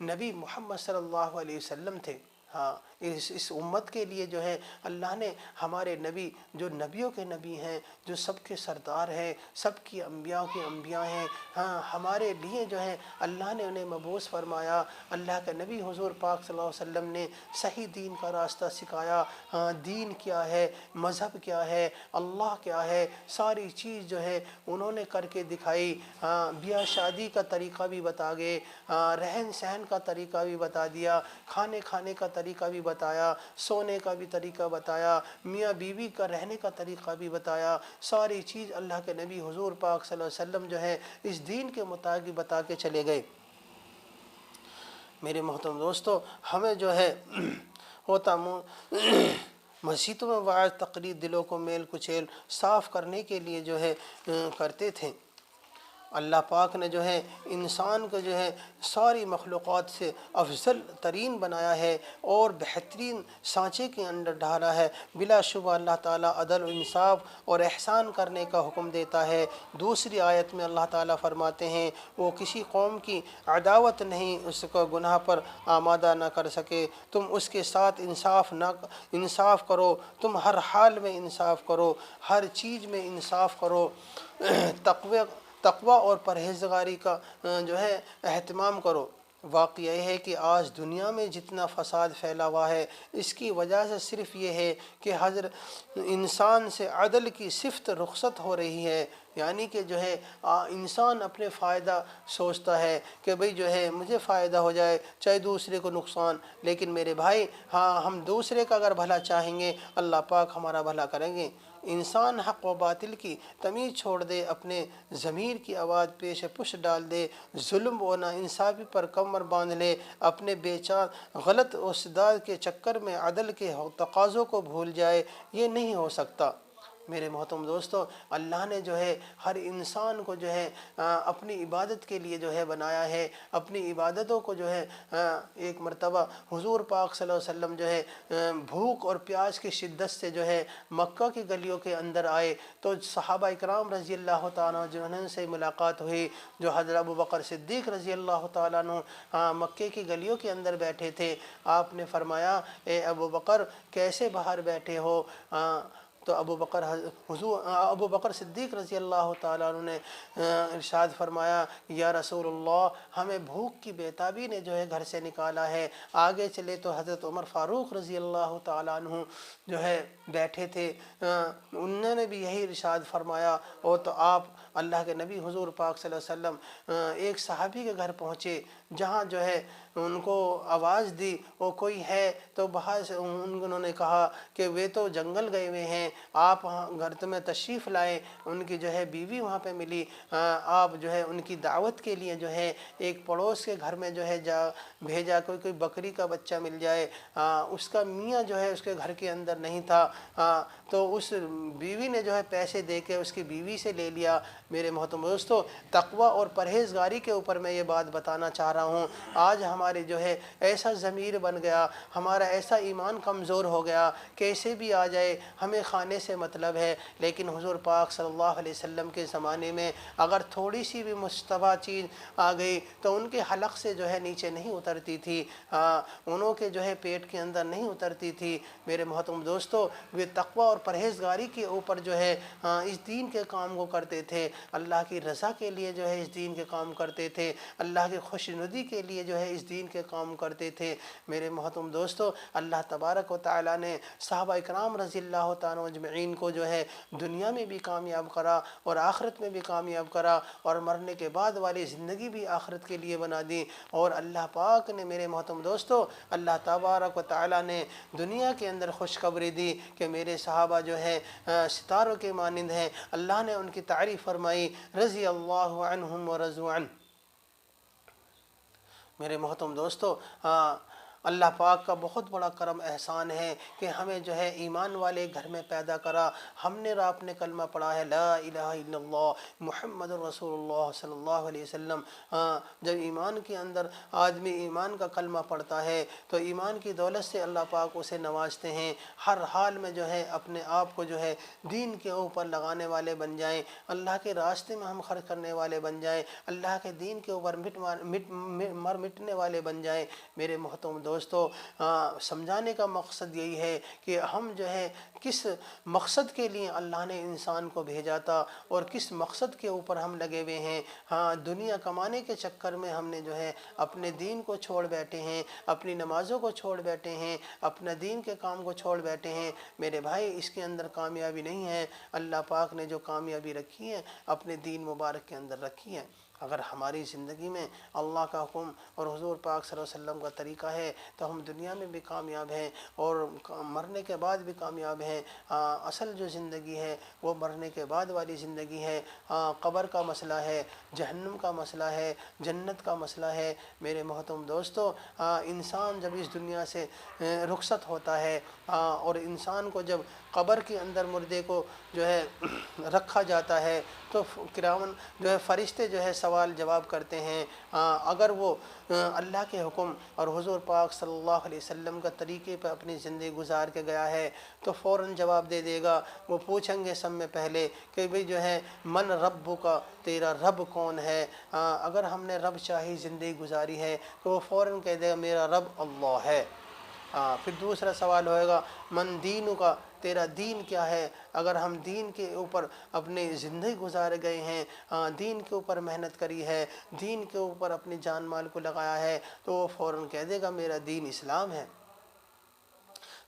نبی محمد صلی اللہ علیہ وسلم تھے۔ ہاں، اس امت کے لیے جو ہے اللہ نے ہمارے نبی، جو نبیوں کے نبی ہیں، جو سب کے سردار ہیں، سب کی انبیاء کے انبیاء ہیں، ہاں ہمارے لیے جو ہے اللہ نے انہیں مبعوث فرمایا۔ اللہ کے نبی حضور پاک صلی اللہ علیہ وسلم نے صحیح دین کا راستہ سکھایا۔ ہاں، دین کیا ہے، مذہب کیا ہے، اللہ کیا ہے، ساری چیز جو ہے انہوں نے کر کے دکھائی۔ ہاں، بیاہ شادی کا طریقہ بھی بتا گئے، رہن سہن کا طریقہ بھی بتا دیا، کھانے کا طریقہ بھی بتایا، سونے کا بھی طریقہ بتایا، میاں بیوی کا رہنے کا طریقہ بھی بتایا۔ ساری چیز اللہ کے نبی حضور پاک صلی اللہ علیہ وسلم جو ہے اس دین کے مطابق بتا کے چلے گئے۔ میرے محترم دوستو، ہمیں جو ہے ہوتا مسجدوں میں واعظ تقریر دلوں کو میل کچیل صاف کرنے کے لیے جو ہے کرتے تھے۔ اللہ پاک نے جو ہے انسان کو جو ہے ساری مخلوقات سے افضل ترین بنایا ہے اور بہترین سانچے کے اندر ڈالا ہے۔ بلا شبہ اللہ تعالیٰ عدل و انصاف اور احسان کرنے کا حکم دیتا ہے۔ دوسری آیت میں اللہ تعالیٰ فرماتے ہیں وہ کسی قوم کی عداوت نہیں اس کو گناہ پر آمادہ نہ کر سکے، تم اس کے ساتھ انصاف کرو، تم ہر حال میں انصاف کرو، ہر چیز میں انصاف کرو، تقوی اور پرہیزگاری کا جو ہے اہتمام کرو۔ واقعہ یہ ہے کہ آج دنیا میں جتنا فساد پھیلا ہوا ہے، اس کی وجہ سے صرف یہ ہے کہ حضرت انسان سے عدل کی صفت رخصت ہو رہی ہے۔ یعنی کہ جو ہے انسان اپنے فائدہ سوچتا ہے کہ بھئی جو ہے مجھے فائدہ ہو جائے چاہے دوسرے کو نقصان، لیکن میرے بھائی ہاں ہم دوسرے کا اگر بھلا چاہیں گے اللہ پاک ہمارا بھلا کریں گے۔ انسان حق و باطل کی تمیز چھوڑ دے، اپنے ضمیر کی آواز پیش پش ڈال دے، ظلم و ناانصافی پر کمر باندھ لے، اپنے بے چار غلط استداد کے چکر میں عدل کے تقاضوں کو بھول جائے، یہ نہیں ہو سکتا۔ میرے محترم دوستو، اللہ نے جو ہے ہر انسان کو جو ہے اپنی عبادت کے لیے جو ہے بنایا ہے۔ اپنی عبادتوں کو جو ہے ایک مرتبہ حضور پاک صلی اللہ علیہ وسلم جو ہے بھوک اور پیاس کی شدت سے جو ہے مکہ کی گلیوں کے اندر آئے تو صحابہ اکرام رضی اللہ تعالیٰ عنہ سے ملاقات ہوئی، جو حضرت ابوبکر صدیق رضی اللہ تعالیٰ عنہ مکے کی گلیوں کے اندر بیٹھے تھے۔ آپ نے فرمایا اے ابوبکر کیسے باہر بیٹھے ہو؟ تو ابوبکر صدیق رضی اللہ تعالیٰ عنہ نے ارشاد فرمایا یا رسول اللہ ہمیں بھوک کی بیتابی نے جو ہے گھر سے نکالا ہے۔ آگے چلے تو حضرت عمر فاروق رضی اللہ تعالیٰ عنہ جو ہے بیٹھے تھے، انہوں نے بھی یہی ارشاد فرمایا۔ اور تو آپ اللہ کے نبی حضور پاک صلی اللہ علیہ وسلم ایک صحابی کے گھر پہنچے، جہاں جو ہے ان کو آواز دی وہ کوئی ہے، تو باہر سے انہوں نے کہا کہ وہ تو جنگل گئے ہوئے ہیں، آپ گھر میں تشریف لائے۔ ان کی جو ہے بیوی وہاں پہ ملی، آپ جو ہے ان کی دعوت کے لیے جو ہے ایک پڑوس کے گھر میں جو ہے بھیجا، کوئی بکری کا بچہ مل جائے۔ اس کا میاں جو ہے اس کے گھر کے اندر نہیں تھا، تو اس بیوی نے جو ہے پیسے دے کے اس کی بیوی سے لے لیا۔ میرے محترم دوستو، تقوی اور پرہیزگاری کے اوپر میں یہ بات بتانا چاہ رہا ہوں۔ آج ہمارے جو ہے ایسا ضمیر بن گیا، ہمارا ایسا ایمان کمزور ہو گیا، کیسے بھی آ جائے ہمیں کھانے سے مطلب ہے۔ لیکن حضور پاک صلی اللہ علیہ وسلم کے زمانے میں اگر تھوڑی سی بھی مشتبہ چیز آ گئی تو ان کے حلق سے جو ہے نیچے نہیں اترتی تھی، انہوں کے جو ہے پیٹ کے اندر نہیں اترتی تھی۔ میرے محترم دوستو، وہ تقوی اور پرہیزگاری کے اوپر جو ہے اس دین کے کام کو کرتے تھے، اللہ کی رضا کے لیے جو ہے اس دین کے کام کرتے تھے، اللہ کی خوشنودی کے لیے جو ہے اس دین کے کام کرتے تھے۔ میرے محترم دوستو، اللہ تبارک و تعالیٰ نے صحابہ اکرام رضی اللہ تعالیٰ اجمعین کو جو ہے دنیا میں بھی کامیاب کرا اور آخرت میں بھی کامیاب کرا، اور مرنے کے بعد والی زندگی بھی آخرت کے لیے بنا دی۔ اور اللہ پاک نے میرے محترم دوستو، اللہ تبارک و تعالیٰ نے دنیا کے اندر خوشخبری دی کہ میرے صحابہ جو ہے ستاروں کے مانند ہیں۔ اللہ نے ان کی تعریف فرمائی، رضی اللہ عنہم ورضوا عنہ۔ میرے محترم دوستو، اللہ پاک کا بہت بڑا کرم احسان ہے کہ ہمیں جو ہے ایمان والے گھر میں پیدا کرا۔ ہم نے رات نے کلمہ پڑھا ہے لا الہ الا اللہ محمد رسول اللہ صلی اللہ علیہ وسلم۔ جب ایمان کے اندر آدمی ایمان کا کلمہ پڑھتا ہے تو ایمان کی دولت سے اللہ پاک اسے نوازتے ہیں۔ ہر حال میں جو ہے اپنے آپ کو جو ہے دین کے اوپر لگانے والے بن جائیں، اللہ کے راستے میں ہم خرچ کرنے والے بن جائیں، اللہ کے دین کے اوپر مٹنے والے بن جائیں۔ میرے محترم دوستو، سمجھانے کا مقصد یہی ہے کہ ہم جو ہے کس مقصد کے لیے اللہ نے انسان کو بھیجا تھا اور کس مقصد کے اوپر ہم لگے ہوئے ہیں۔ دنیا کمانے کے چکر میں ہم نے جو ہے اپنے دین کو چھوڑ بیٹھے ہیں، اپنی نمازوں کو چھوڑ بیٹھے ہیں، اپنے دین کے کام کو چھوڑ بیٹھے ہیں۔ میرے بھائی، اس کے اندر کامیابی نہیں ہے۔ اللہ پاک نے جو کامیابی رکھی ہے اپنے دین مبارک کے اندر رکھی ہے۔ اگر ہماری زندگی میں اللہ کا حکم اور حضور پاک صلی اللہ علیہ وسلم کا طریقہ ہے تو ہم دنیا میں بھی کامیاب ہیں اور مرنے کے بعد بھی کامیاب ہیں۔ اصل جو زندگی ہے وہ مرنے کے بعد والی زندگی ہے۔ قبر کا مسئلہ ہے، جہنم کا مسئلہ ہے، جنت کا مسئلہ ہے۔ میرے محترم دوستو، انسان جب اس دنیا سے رخصت ہوتا ہے اور انسان کو جب قبر کے اندر مردے کو جو ہے رکھا جاتا ہے تو کرامن جو ہے فرشتے جو ہے سوال جواب کرتے ہیں۔ اگر وہ اللہ کے حکم اور حضور پاک صلی اللہ علیہ وسلم کا طریقے پہ اپنی زندگی گزار کے گیا ہے تو فوراً جواب دے دے گا۔ وہ پوچھیں گے سب میں پہلے کہ بھئی جو ہے من رب کا، تیرا رب کون ہے؟ اگر ہم نے رب چاہی زندگی گزاری ہے تو وہ فوراً کہہ دے گا میرا رب اللہ ہے۔ پھر دوسرا سوال ہوئے گا من دین کا، تیرا دین کیا ہے؟ اگر ہم دین کے اوپر اپنی زندگی گزار گئے ہیں، دین کے اوپر محنت کری ہے، دین کے اوپر اپنی جان مال کو لگایا ہے تو وہ فوراً کہہ دے گا میرا دین اسلام ہے۔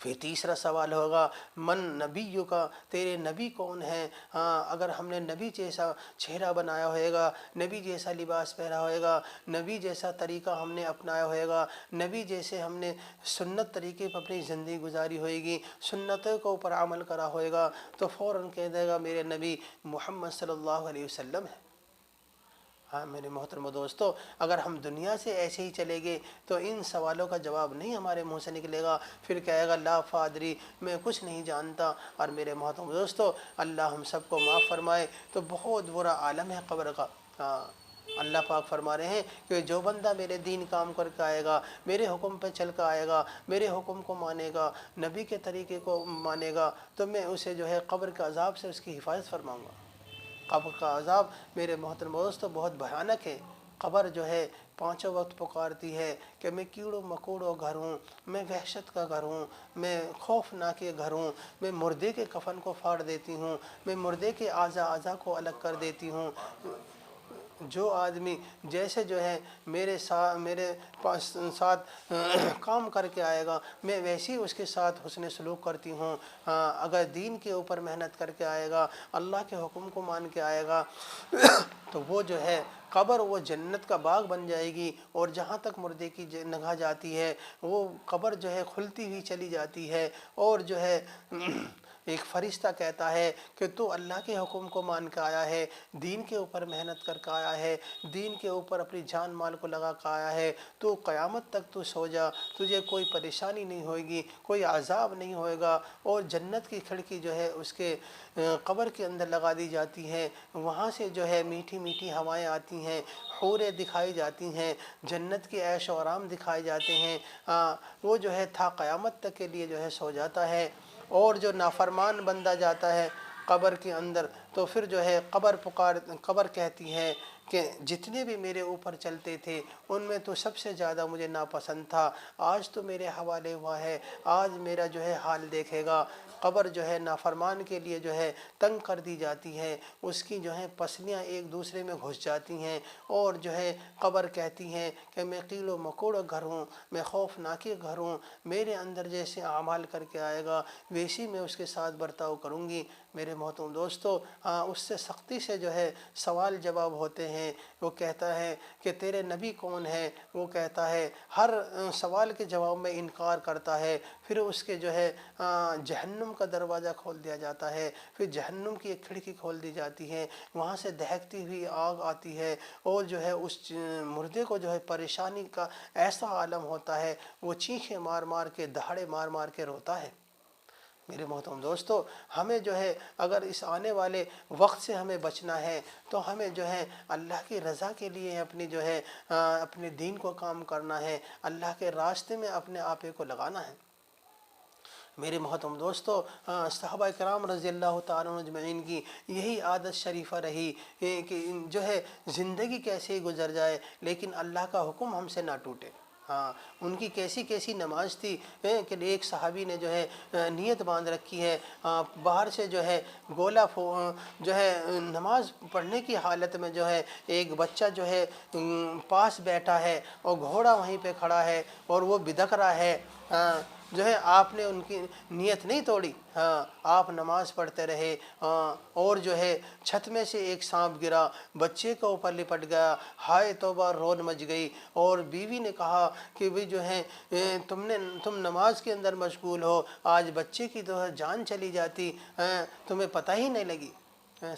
پھر تیسرا سوال ہوگا من نبیو کا، تیرے نبی کون ہیں؟ ہاں، اگر ہم نے نبی جیسا چہرہ بنایا ہوئے گا، نبی جیسا لباس پہنا ہوئے گا، نبی جیسا طریقہ ہم نے اپنایا ہوئے گا، نبی جیسے ہم نے سنت طریقے پر اپنی زندگی گزاری ہوئے گی، سنتوں کے اوپر عمل کرا ہوئے گا، تو فوراً کہہ دے گا میرے نبی محمد صلی اللہ علیہ وسلم ہے۔ ہاں میرے محترم دوستو، اگر ہم دنیا سے ایسے ہی چلے گئے تو ان سوالوں کا جواب نہیں ہمارے منہ سے نکلے گا، پھر کہے گا لا فادری، میں کچھ نہیں جانتا۔ اور میرے محترم دوستو، اللہ ہم سب کو معاف فرمائے، تو بہت برا عالم ہے قبر کا۔ ہاں، اللہ پاک فرما رہے ہیں کہ جو بندہ میرے دین کام کر کے آئے گا، میرے حکم پہ چل کے آئے گا، میرے حکم کو مانے گا، نبی کے طریقے کو مانے گا، تو میں اسے جو ہے قبر کے عذاب سے اس کی حفاظت فرماؤں گا۔ قبر کا عذاب میرے محترم دوستو بہت بھیانک ہے۔ قبر جو ہے پانچوں وقت پکارتی ہے کہ میں کیڑوں مکوڑوں گھر ہوں، میں وحشت کا گھر ہوں، میں خوفناک گھر ہوں، میں مردے کے کفن کو پھاڑ دیتی ہوں، میں مردے کے اعضا کو الگ کر دیتی ہوں۔ جو آدمی جیسے جو ہے میرے ساتھ کام کر کے آئے گا، میں ویسے ہی اس کے ساتھ حسن سلوک کرتی ہوں۔ اگر دین کے اوپر محنت کر کے آئے گا، اللہ کے حکم کو مان کے آئے گا، تو وہ جو ہے قبر وہ جنت کا باغ بن جائے گی، اور جہاں تک مردے کی نگاہ جاتی ہے وہ قبر جو ہے کھلتی ہوئی چلی جاتی ہے، اور جو ہے ایک فرشتہ کہتا ہے کہ تو اللہ کے حکم کو مان کے آیا ہے، دین کے اوپر محنت کر کے آیا ہے، دین کے اوپر اپنی جان مال کو لگا کے آیا ہے، تو قیامت تک تو سو جا، تجھے کوئی پریشانی نہیں ہوئے گی، کوئی عذاب نہیں ہوئے گا۔ اور جنت کی کھڑکی جو ہے اس کے قبر کے اندر لگا دی جاتی ہے، وہاں سے جو ہے میٹھی میٹھی ہوائیں آتی ہیں، حوریں دکھائی جاتی ہیں، جنت کے عیش و آرام دکھائے جاتے ہیں۔ وہ جو ہے تھا قیامت تک کے لیے جو ہے سو جاتا ہے۔ اور جو نافرمان بندہ جاتا ہے قبر کے اندر، تو پھر جو ہے قبر کہتی ہے کہ جتنے بھی میرے اوپر چلتے تھے ان میں تو سب سے زیادہ مجھے ناپسند تھا، آج تو میرے حوالے ہوا ہے، آج میرا جو ہے حال دیکھے گا۔ قبر جو ہے نافرمان کے لیے جو ہے تنگ کر دی جاتی ہے، اس کی جو ہے پسلیاں ایک دوسرے میں گھس جاتی ہیں، اور جو ہے قبر کہتی ہے کہ میں قیل و مکوڑ گھر ہوں، میں خوفناک گھر ہوں، میرے اندر جیسے اعمال کر کے آئے گا ویسی میں اس کے ساتھ برتاؤ کروں گی۔ میرے محترم دوستو، اس سے سختی سے جو ہے سوال جواب ہوتے ہیں۔ وہ کہتا ہے کہ تیرے نبی کون ہے؟ وہ کہتا ہے، ہر سوال کے جواب میں انکار کرتا ہے۔ پھر اس کے جو ہے جہنم کا دروازہ کھول دیا جاتا ہے، پھر جہنم کی ایک کھڑکی کھول دی جاتی ہے، وہاں سے دہکتی ہوئی آگ آتی ہے، اور جو ہے اس مردے کو جو ہے پریشانی کا ایسا عالم ہوتا ہے، وہ چیخیں مار مار کے، دہاڑے مار مار کے روتا ہے۔ میرے محترم دوستو، ہمیں جو ہے اگر اس آنے والے وقت سے ہمیں بچنا ہے تو ہمیں جو ہے اللہ کی رضا کے لیے اپنی جو ہے اپنے دین کو کام کرنا ہے، اللہ کے راستے میں اپنے آپے کو لگانا ہے۔ میرے محترم دوستو، صحابہ کرام رضی اللہ تعالیٰ عنہ اجمعین کی یہی عادت شریفہ رہی کہ جو ہے زندگی کیسے ہی گزر جائے لیکن اللہ کا حکم ہم سے نہ ٹوٹے۔ ان کی کیسی نماز تھی کہ ایک صحابی نے جو ہے نیت باندھ رکھی ہے، باہر سے جو ہے گولا جو ہے نماز پڑھنے کی حالت میں جو ہے ایک بچہ جو ہے پاس بیٹھا ہے، اور گھوڑا وہیں پہ کھڑا ہے اور وہ بدک رہا ہے۔ جو ہے آپ نے ان کی نیت نہیں توڑی، آپ نماز پڑھتے رہے، اور جو ہے چھت میں سے ایک سانپ گرا، بچے کے اوپر لپٹ گیا، ہائے توبہ، رون مچ گئی، اور بیوی نے کہا کہ بھی جو ہے تم نماز کے اندر مشغول ہو، آج بچے کی تو جان چلی جاتی، تمہیں پتہ ہی نہیں لگی۔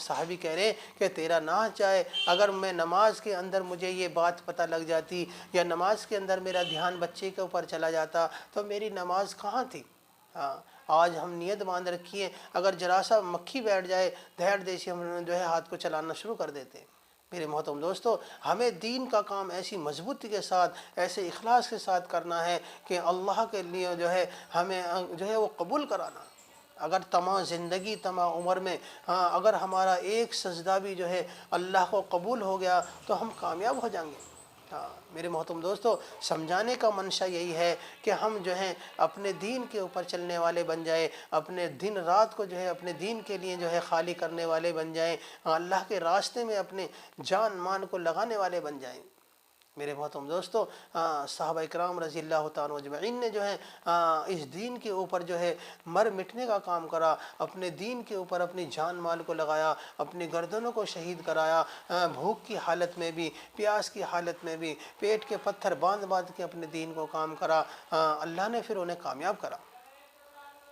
صحابی کہہ رہے کہ تیرا ناز جائے، اگر میں نماز کے اندر مجھے یہ بات پتہ لگ جاتی، یا نماز کے اندر میرا دھیان بچے کے اوپر چلا جاتا تو میری نماز کہاں تھی؟ آج ہم نیت باندھ رکھی ہے، اگر ذرا سا مکھی بیٹھ جائے دھیڑ دیسی ہم جو ہے ہاتھ کو چلانا شروع کر دیتے۔ میرے محترم دوستو، ہمیں دین کا کام ایسی مضبوطی کے ساتھ، ایسے اخلاص کے ساتھ کرنا ہے کہ اللہ کے لیے جو ہے ہمیں جو ہے وہ قبول کرانا۔ اگر تمام زندگی تمام عمر میں اگر ہمارا ایک سجدہ بھی جو ہے اللہ کو قبول ہو گیا تو ہم کامیاب ہو جائیں گے۔ میرے محترم دوستو، سمجھانے کا منشا یہی ہے کہ ہم جو ہیں اپنے دین کے اوپر چلنے والے بن جائیں، اپنے دن رات کو جو ہے اپنے دین کے لیے جو ہے خالی کرنے والے بن جائیں، اللہ کے راستے میں اپنے جان مان کو لگانے والے بن جائیں۔ میرے محترم دوستو، صحابہ اکرام رضی اللہ تعالیٰ اجمعین نے جو ہے اس دین کے اوپر جو ہے مر مٹنے کا کام کرا، اپنے دین کے اوپر اپنی جان مال کو لگایا، اپنی گردنوں کو شہید کرایا، بھوک کی حالت میں بھی، پیاس کی حالت میں بھی پیٹ کے پتھر باندھ باندھ کے اپنے دین کو کام کرا، اللہ نے پھر انہیں کامیاب کرا۔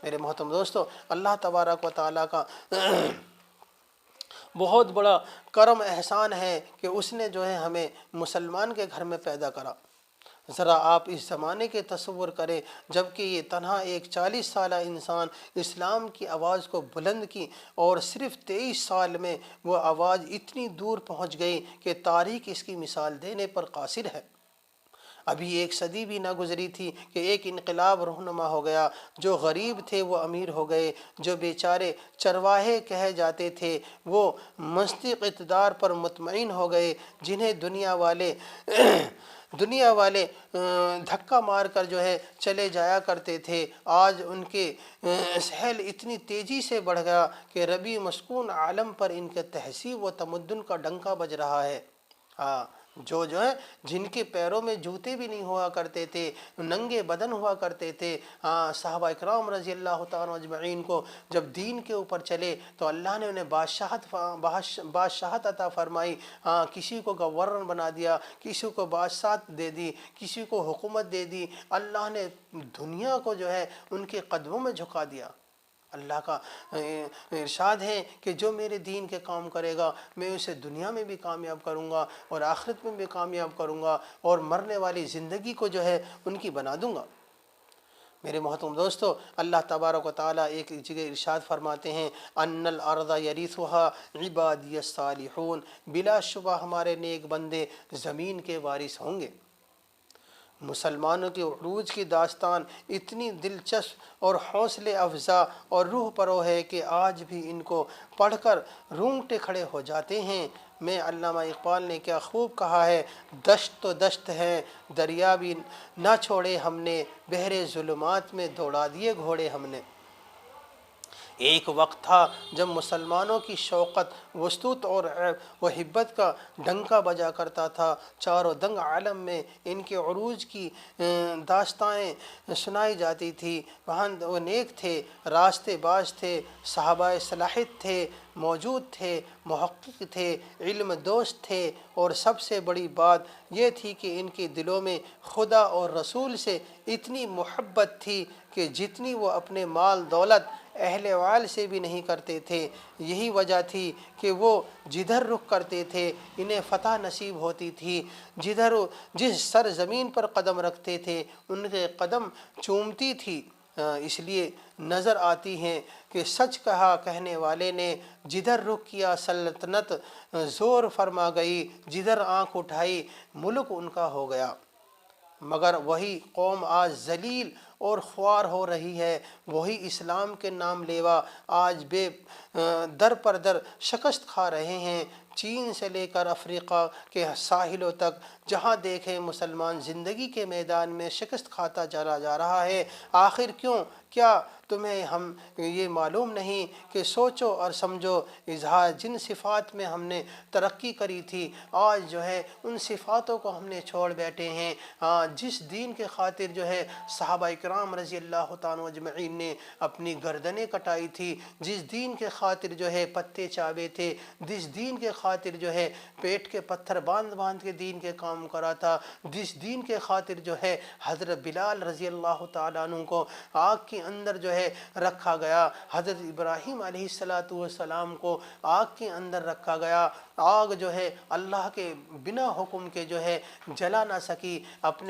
میرے محترم دوستو، اللہ تبارک و تعالیٰ کا بہت بڑا کرم احسان ہے کہ اس نے جو ہے ہمیں مسلمان کے گھر میں پیدا کرا۔ ذرا آپ اس زمانے کے تصور کریں جب کہ یہ تنہا ایک 40 سالہ انسان اسلام کی آواز کو بلند کی، اور صرف 23 سال میں وہ آواز اتنی دور پہنچ گئی کہ تاریخ اس کی مثال دینے پر قاصر ہے۔ ابھی ایک صدی بھی نہ گزری تھی کہ ایک انقلاب رہنما ہو گیا، جو غریب تھے وہ امیر ہو گئے، جو بیچارے چرواہے کہے جاتے تھے وہ مستقل اقتدار پر مطمئن ہو گئے، جنہیں دنیا والے دھکا مار کر جو ہے چلے جایا کرتے تھے، آج ان کے سہل اتنی تیزی سے بڑھ گیا کہ ربی مسکون عالم پر ان کے تہذیب و تمدن کا ڈنکا بج رہا ہے۔ جو ہے جن کے پیروں میں جوتے بھی نہیں ہوا کرتے تھے، ننگے بدن ہوا کرتے تھے، صحابہ اکرام رضی اللہ تعالیٰ اجمعین کو جب دین کے اوپر چلے تو اللہ نے انہیں بادشاہت عطا فرمائی، کسی کو گورنر بنا دیا، کسی کو بادشاہت دے دی، کسی کو حکومت دے دی، اللہ نے دنیا کو جو ہے ان کے قدموں میں جھکا دیا۔ اللہ کا ارشاد ہے کہ جو میرے دین کے کام کرے گا میں اسے دنیا میں بھی کامیاب کروں گا اور آخرت میں بھی کامیاب کروں گا، اور مرنے والی زندگی کو جو ہے ان کی بنا دوں گا۔ میرے محترم دوستو، اللہ تبارک و تعالیٰ ایک جگہ ارشاد فرماتے ہیں، ان الارض یرثها عبادی الصالحون، بلا شبہ ہمارے نیک بندے زمین کے وارث ہوں گے۔ مسلمانوں کے عروج کی داستان اتنی دلچسپ اور حوصلے افزا اور روح پرو ہے کہ آج بھی ان کو پڑھ کر رونگٹے کھڑے ہو جاتے ہیں۔ میں علامہ اقبال نے کیا خوب کہا ہے، دشت تو دشت ہے دریا بھی نہ چھوڑے ہم نے، بحر ظلمات میں دوڑا دیے گھوڑے ہم نے۔ ایک وقت تھا جب مسلمانوں کی شوقت، وسطت اور محبت کا ڈنکا بجا کرتا تھا، چاروں دنگ عالم میں ان کے عروج کی داستانیں سنائی جاتی تھی۔ وہاں وہ نیک تھے، راستے باز تھے، صحابہ صلاحیت تھے، موجود تھے، محقق تھے، علم دوست تھے، اور سب سے بڑی بات یہ تھی کہ ان کے دلوں میں خدا اور رسول سے اتنی محبت تھی کہ جتنی وہ اپنے مال دولت اہل وال سے بھی نہیں کرتے تھے۔ یہی وجہ تھی کہ وہ جدھر رخ کرتے تھے انہیں فتح نصیب ہوتی تھی، جس سرزمین پر قدم رکھتے تھے ان کے قدم چومتی تھی۔ اس لیے نظر آتی ہیں کہ سچ کہا کہنے والے نے، جدھر رخ کیا سلطنت زور فرما گئی، جدھر آنکھ اٹھائی ملک ان کا ہو گیا۔ مگر وہی قوم آج ذلیل اور خوار ہو رہی ہے، وہی اسلام کے نام لیوا آج بے در پر در شکست کھا رہے ہیں۔ چین سے لے کر افریقہ کے ساحلوں تک جہاں دیکھیں مسلمان زندگی کے میدان میں شکست کھاتا چلا جا رہا ہے۔ آخر کیوں؟ کیا تمہیں ہم یہ معلوم نہیں کہ سوچو اور سمجھو، اظہار جن صفات میں ہم نے ترقی کری تھی آج جو ہے ان صفاتوں کو ہم نے چھوڑ بیٹھے ہیں۔ جس دین کے خاطر جو ہے صحابہ اکرام رضی اللہ تعالیٰ اجمعین نے اپنی گردنیں کٹائی تھی، جس دین کے خاطر جو ہے پتے چابے تھے، جس دین کے خاطر جو ہے پیٹ کے پتھر باندھ باندھ کے دین کے کام کرا تھا، جس دین کے خاطر جو ہے حضرت بلال رضی اللہ تعالیٰ عنہ کو آگ کے اندر جو ہے رکھا گیا، حضرت ابراہیم علیہ السلام کو آگ کے اندر رکھا گیا، آگ جو ہے اللہ کے بنا حکم کے جو ہے جلا نہ سکی، اپنے